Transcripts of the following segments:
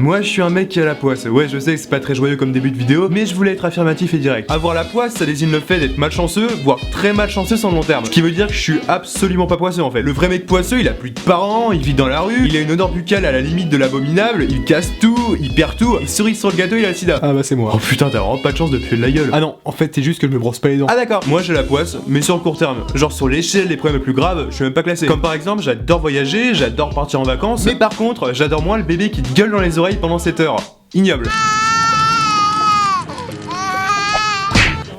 Moi je suis un mec qui a la poisse. Ouais, je sais que c'est pas très joyeux comme début de vidéo, mais je voulais être affirmatif et direct. Avoir la poisse, ça désigne le fait d'être malchanceux, voire très malchanceux sur le long terme. Ce qui veut dire que je suis absolument pas poisseux en fait. Le vrai mec poisseux, il a plus de parents, il vit dans la rue, il a une odeur buccale à la limite de l'abominable, il casse tout, il perd tout, et cerise sur le gâteau, il a le sida. Ah bah c'est moi. Oh putain, t'as vraiment pas de chance de puer de la gueule. Ah non, en fait c'est juste que je me brosse pas les dents. Ah d'accord, moi j'ai la poisse, mais sur le court terme. Genre sur l'échelle des problèmes les plus graves, je suis même pas classé. Comme par exemple, j'adore voyager, j'adore partir en vacances, mais par contre, j'adore moins le bébé qui te gueule dans les oreilles pendant 7 heures. Ignoble.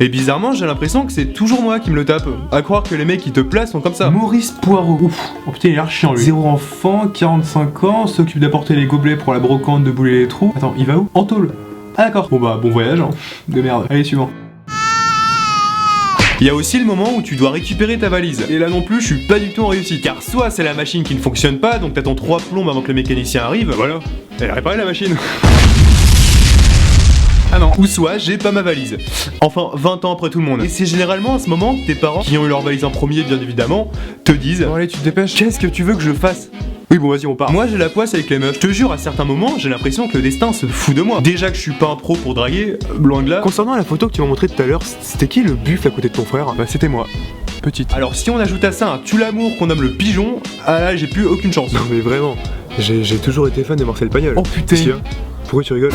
Et bizarrement, j'ai l'impression que c'est toujours moi qui me le tape. À croire que les mecs qui te placent sont comme ça. Maurice Poirot. Ouf. Oh putain, il a l'air chiant lui. 0 enfant, 45 ans, s'occupe d'apporter les gobelets pour la brocante, de bouler les trous. Attends, il va où? En tôle. Ah d'accord. Bon bah, bon voyage, hein. De merde. Allez, suivant. Il y a aussi le moment où tu dois récupérer ta valise. Et là non plus, je suis pas du tout en réussite. Car soit c'est la machine qui ne fonctionne pas, donc t'attends 3 plombes avant que le mécanicien arrive, voilà. Elle a réparé la machine. Ah non. Ou soit j'ai pas ma valise. Enfin, 20 ans après tout le monde. Et c'est généralement à ce moment que tes parents, qui ont eu leur valise en premier bien évidemment, te disent: Bon allez, tu te dépêches. qu'est-ce que tu veux que je fasse? Oui bon vas-y on part. Moi j'ai la poisse avec les meufs. Je te jure à certains moments j'ai l'impression que le destin se fout de moi. Déjà que je suis pas un pro pour draguer, loin de là. Concernant la photo que tu m'as montrée tout à l'heure, c'était qui le buff à côté de ton frère? Bah c'était moi. Petite. Alors si on ajoute à ça un tue l'amour qu'on nomme le pigeon, ah là j'ai plus aucune chance. Non mais vraiment, j'ai toujours été fan de Marcel Pagnol. Oh putain. Si, hein. Pourquoi tu rigoles?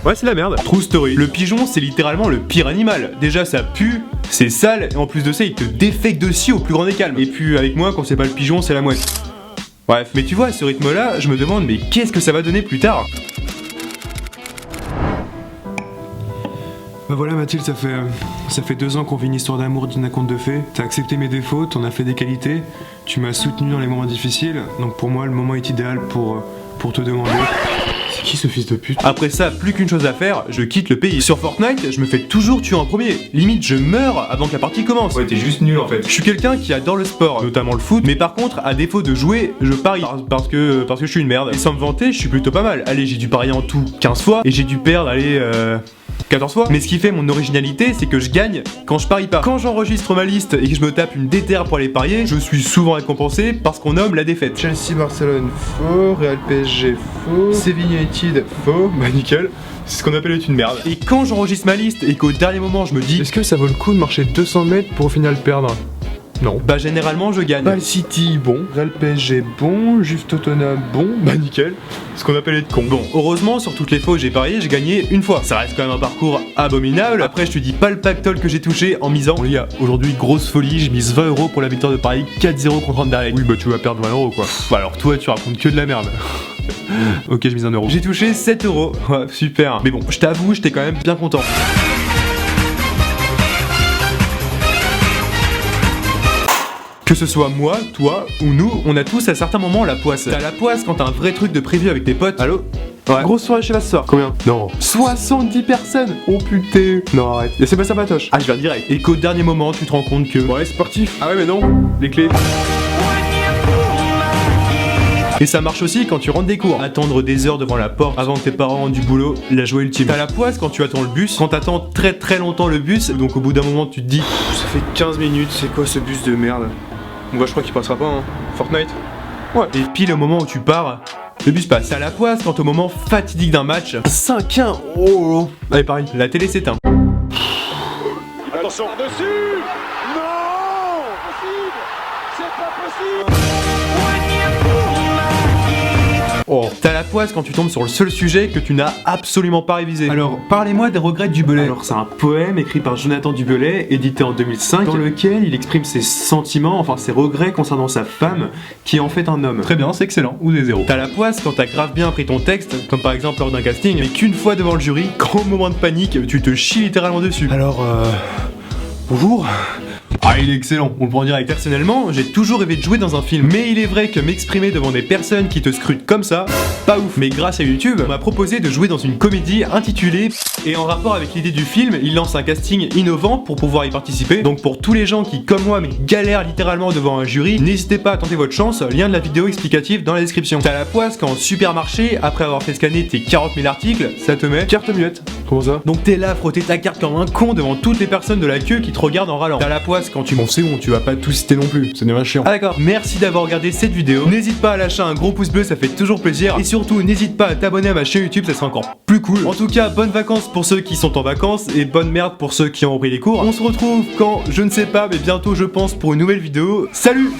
Ouais c'est la merde. True story. Le pigeon c'est littéralement le pire animal. Déjà ça pue, c'est sale, et en plus de ça il te défecte dessus au plus grand des calmes. Et puis avec moi quand c'est pas le pigeon c'est la mouette. Bref, mais tu vois à ce rythme là, je me demande mais qu'est-ce que ça va donner plus tard? Bah voilà Mathilde, ça fait 2 ans qu'on vit une histoire d'amour d'une conte de fées. T'as accepté mes défauts, t'en as fait des qualités, tu m'as soutenu dans les moments difficiles, donc pour moi le moment est idéal pour te demander... C'est qui ce fils de pute? Après ça, plus qu'une chose à faire, je quitte le pays. Sur Fortnite, je me fais toujours tuer en premier. Limite, je meurs avant que la partie commence. Ouais, t'es juste nul en fait. Je suis quelqu'un qui adore le sport, notamment le foot, mais par contre, à défaut de jouer, je parie. Parce que je suis une merde. Et sans me vanter, je suis plutôt pas mal. Allez, j'ai dû parier en tout 15 fois, et j'ai dû perdre, 14 fois. Mais ce qui fait mon originalité, c'est que je gagne quand je parie pas. Quand j'enregistre ma liste et que je me tape une déterre pour aller parier, je suis souvent récompensé parce qu'on nomme la défaite. Chelsea, Barcelone, faux. Real PSG, faux. Sevilla United, faux. Bah nickel. C'est ce qu'on appelle être une merde. Et quand j'enregistre ma liste et qu'au dernier moment je me dis: est-ce que ça vaut le coup de marcher 200 mètres pour au final perdre? Non. Bah généralement je gagne. Ball City, bon. Real PSG, bon. Juve Tottenham, bon. Bah nickel. Ce qu'on appelle être con. Bon, heureusement sur toutes les fois où j'ai parié, j'ai gagné une fois. Ça reste quand même un parcours abominable. Après je te dis pas le pactole que j'ai touché en misant. Bon les gars, aujourd'hui grosse folie, je mise 20 € pour la victoire de Paris 4-0 contre Anderlecht. Oui bah tu vas perdre 20 € quoi. Pff, alors toi tu racontes que de la merde. Ok, je mise 1 €. J'ai touché 7 €. Ouais, super. Mais bon, je t'avoue, j'étais quand même bien content. Que ce soit moi, toi ou nous, on a tous à certains moments la poisse. T'as la poisse quand t'as un vrai truc de prévu avec tes potes. Allô? Ouais. Grosse soirée chez la sœur. Combien? Non. 70 personnes. Oh putain. Non arrête. Et c'est pas ça patoche. Ah je viens direct. Et qu'au dernier moment tu te rends compte que... Ouais sportif. Ah ouais mais non. Les clés. Et ça marche aussi quand tu rentres des cours. Attendre des heures devant la porte avant que tes parents rentrent du boulot, la joie ultime. T'as la poisse quand tu attends le bus, quand t'attends très très longtemps le bus, donc au bout d'un moment tu te dis: ça fait 15 minutes, c'est quoi ce bus de merde? Bon bah je crois qu'il passera pas hein. Fortnite. Ouais. Et pile au moment où tu pars, le bus passe. T'as la poisse quand au moment fatidique d'un match, 5-1, oh. Allez pareil, la télé s'éteint. Attention dessus. Non, impossible. C'est pas possible. Oh. T'as la poisse quand tu tombes sur le seul sujet que tu n'as absolument pas révisé. Alors, parlez-moi des regrets de Dubellet. Alors, c'est un poème écrit par Jonathan Dubellet, édité en 2005, dans lequel il exprime ses sentiments, enfin ses regrets concernant sa femme, qui est en fait un homme. Très bien, c'est excellent, ou des zéros. T'as la poisse quand t'as grave bien appris ton texte, comme par exemple lors d'un casting, mais qu'une fois devant le jury, grand moment de panique, tu te chies littéralement dessus. Alors, bonjour. Ah, il est excellent, on le prend direct. Personnellement, j'ai toujours rêvé de jouer dans un film, mais il est vrai que m'exprimer devant des personnes qui te scrutent comme ça, pas ouf. Mais grâce à YouTube, on m'a proposé de jouer dans une comédie intitulée, et en rapport avec l'idée du film, il lance un casting innovant pour pouvoir y participer. Donc pour tous les gens qui, comme moi, mais galèrent littéralement devant un jury, n'hésitez pas à tenter votre chance, lien de la vidéo explicative dans la description. T'as la poisse quand au supermarché, après avoir fait scanner tes 40 000 articles, ça te met carte muette. Comment ça? Donc t'es là à frotter ta carte comme un con devant toutes les personnes de la queue qui te regardent en râlant. T'as la poisse quand tu... Bon, c'est bon, tu vas pas tout citer non plus, ça devient chiant. Ah d'accord, merci d'avoir regardé cette vidéo. N'hésite pas à lâcher un gros pouce bleu, ça fait toujours plaisir. Et surtout, n'hésite pas à t'abonner à ma chaîne YouTube, ça sera encore plus cool. En tout cas, bonnes vacances pour ceux qui sont en vacances et bonne merde pour ceux qui ont repris les cours. On se retrouve quand, je ne sais pas, mais bientôt je pense pour une nouvelle vidéo. Salut!